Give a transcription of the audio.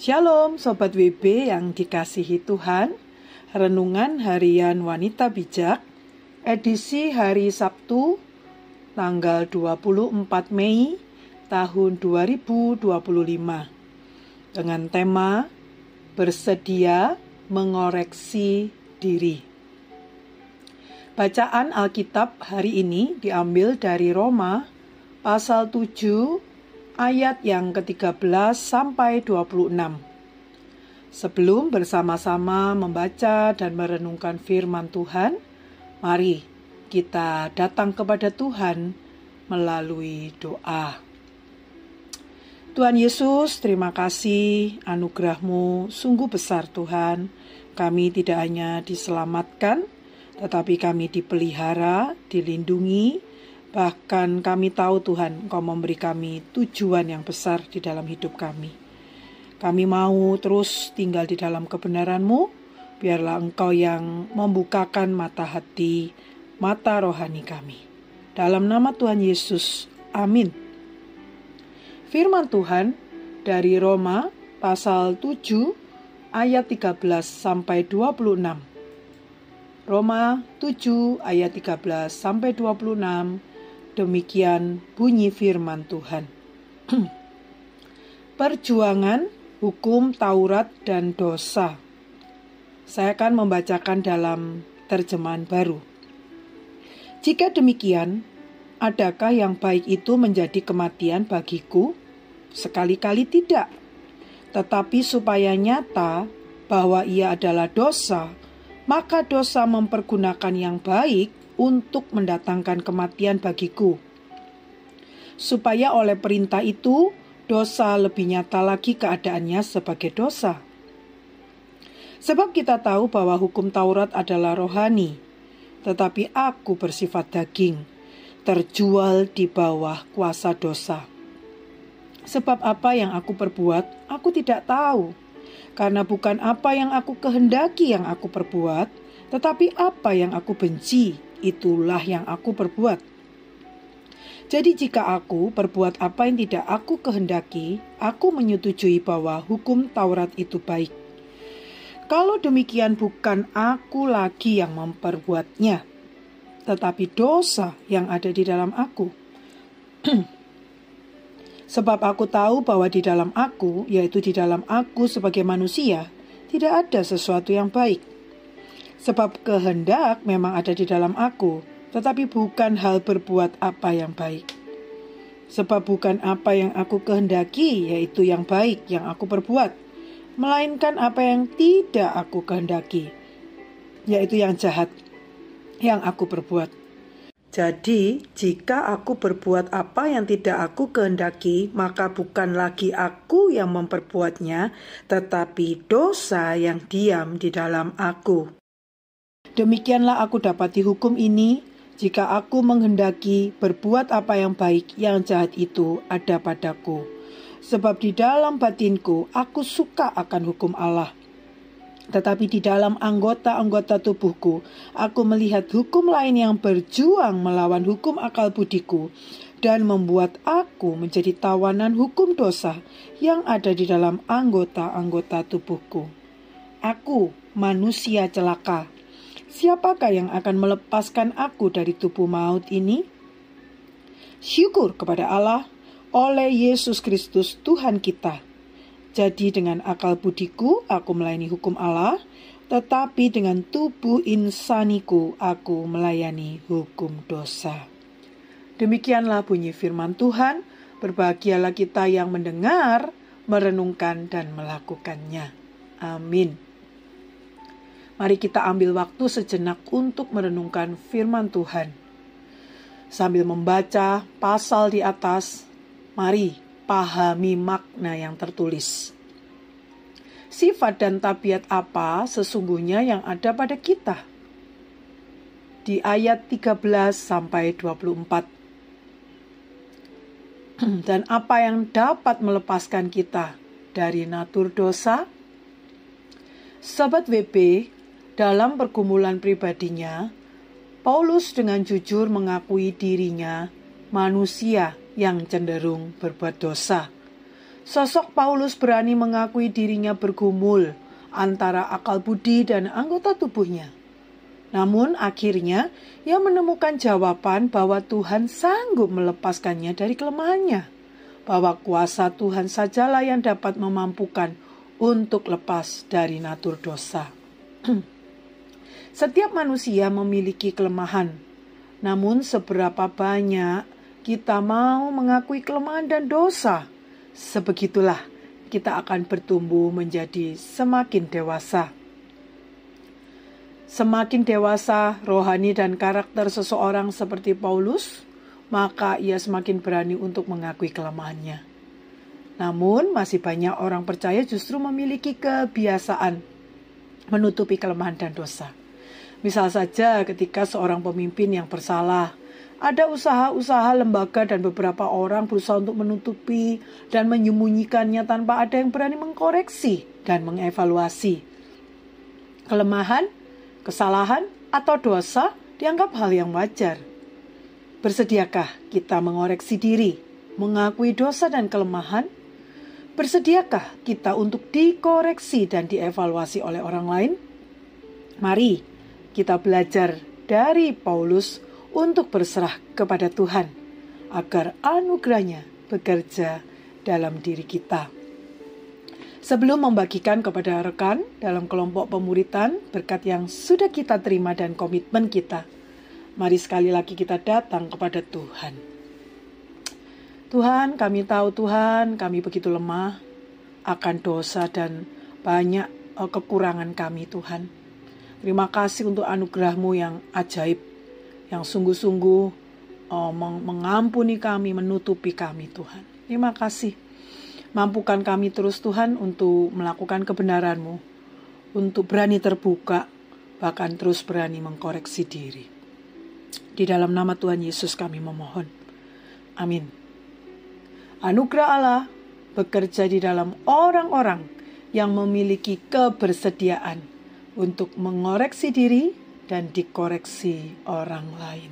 Shalom Sobat WB yang dikasihi Tuhan. Renungan Harian Wanita Bijak, edisi hari Sabtu, tanggal 24 Mei tahun 2025. Dengan tema, bersedia mengoreksi diri. Bacaan Alkitab hari ini diambil dari Roma, pasal 7, ayat yang ke-13 sampai 26. Sebelum bersama-sama membaca dan merenungkan firman Tuhan, mari kita datang kepada Tuhan melalui doa. Tuhan Yesus, terima kasih anugerah-Mu sungguh besar Tuhan. Kami tidak hanya diselamatkan, tetapi kami dipelihara, dilindungi. Bahkan kami tahu Tuhan, Engkau memberi kami tujuan yang besar di dalam hidup kami. Kami mau terus tinggal di dalam kebenaran-Mu. Biarlah Engkau yang membukakan mata hati, mata rohani kami. Dalam nama Tuhan Yesus, amin. Firman Tuhan dari Roma pasal 7 ayat 13 sampai 26. Roma 7 ayat 13 sampai 26. Demikian bunyi firman Tuhan. Perjuangan, hukum Taurat dan dosa. Saya akan membacakan dalam terjemahan baru. Jika demikian, adakah yang baik itu menjadi kematian bagiku? Sekali-kali tidak. Tetapi supaya nyata bahwa ia adalah dosa, maka dosa mempergunakan yang baik untuk mendatangkan kematian bagiku. Supaya oleh perintah itu, dosa lebih nyata lagi keadaannya sebagai dosa. Sebab kita tahu bahwa hukum Taurat adalah rohani, tetapi aku bersifat daging, terjual di bawah kuasa dosa. Sebab apa yang aku perbuat, aku tidak tahu. Karena bukan apa yang aku kehendaki yang aku perbuat, tetapi apa yang aku benci, itulah yang aku perbuat. Jadi jika aku perbuat apa yang tidak aku kehendaki, aku menyetujui bahwa hukum Taurat itu baik. Kalau demikian bukan aku lagi yang memperbuatnya, tetapi dosa yang ada di dalam aku. Sebab aku tahu bahwa di dalam aku, yaitu di dalam aku sebagai manusia, tidak ada sesuatu yang baik. Sebab kehendak memang ada di dalam aku, tetapi bukan hal berbuat apa yang baik. Sebab bukan apa yang aku kehendaki, yaitu yang baik yang aku perbuat, melainkan apa yang tidak aku kehendaki, yaitu yang jahat yang aku perbuat. Jadi, jika aku berbuat apa yang tidak aku kehendaki, maka bukan lagi aku yang memperbuatnya, tetapi dosa yang diam di dalam aku. Demikianlah aku dapati hukum ini, jika aku menghendaki berbuat apa yang baik, yang jahat itu ada padaku. Sebab di dalam batinku aku suka akan hukum Allah. Tetapi di dalam anggota-anggota tubuhku, aku melihat hukum lain yang berjuang melawan hukum akal budiku, dan membuat aku menjadi tawanan hukum dosa yang ada di dalam anggota-anggota tubuhku. Aku manusia celaka. Siapakah yang akan melepaskan aku dari tubuh maut ini? Syukur kepada Allah oleh Yesus Kristus Tuhan kita. Jadi dengan akal budiku aku melayani hukum Allah, tetapi dengan tubuh insaniku aku melayani hukum dosa. Demikianlah bunyi firman Tuhan. Berbahagialah kita yang mendengar, merenungkan dan melakukannya. Amin. Mari kita ambil waktu sejenak untuk merenungkan firman Tuhan. Sambil membaca pasal di atas, mari pahami makna yang tertulis. Sifat dan tabiat apa sesungguhnya yang ada pada kita? Di ayat 13 sampai 24. Dan apa yang dapat melepaskan kita dari natur dosa? Sobat WB, dalam pergumulan pribadinya, Paulus dengan jujur mengakui dirinya manusia yang cenderung berbuat dosa. Sosok Paulus berani mengakui dirinya bergumul antara akal budi dan anggota tubuhnya. Namun akhirnya ia menemukan jawaban bahwa Tuhan sanggup melepaskannya dari kelemahannya, bahwa kuasa Tuhan sajalah yang dapat memampukan untuk lepas dari natur dosa. Setiap manusia memiliki kelemahan, namun seberapa banyak kita mau mengakui kelemahan dan dosa, sebegitulah kita akan bertumbuh menjadi semakin dewasa. Semakin dewasa rohani dan karakter seseorang seperti Paulus, maka ia semakin berani untuk mengakui kelemahannya. Namun masih banyak orang percaya justru memiliki kebiasaan menutupi kelemahan dan dosa. Misal saja ketika seorang pemimpin yang bersalah, ada usaha-usaha lembaga dan beberapa orang berusaha untuk menutupi dan menyembunyikannya tanpa ada yang berani mengkoreksi dan mengevaluasi. Kelemahan, kesalahan, atau dosa dianggap hal yang wajar. Bersediakah kita mengoreksi diri, mengakui dosa dan kelemahan? Bersediakah kita untuk dikoreksi dan dievaluasi oleh orang lain? Mari kita belajar dari Paulus untuk berserah kepada Tuhan, agar anugerahnya bekerja dalam diri kita. Sebelum membagikan kepada rekan dalam kelompok pemuritan berkat yang sudah kita terima dan komitmen kita, mari sekali lagi kita datang kepada Tuhan. Tuhan, kami tahu Tuhan, kami begitu lemah akan dosa dan banyak kekurangan kami Tuhan. Terima kasih untuk anugerah-Mu yang ajaib, yang sungguh-sungguh mengampuni kami, menutupi kami Tuhan. Terima kasih. Mampukan kami terus Tuhan untuk melakukan kebenaran-Mu, untuk berani terbuka, bahkan terus berani mengkoreksi diri. Di dalam nama Tuhan Yesus kami memohon. Amin. Anugerah Allah bekerja di dalam orang-orang yang memiliki kebersediaan untuk mengoreksi diri dan dikoreksi orang lain.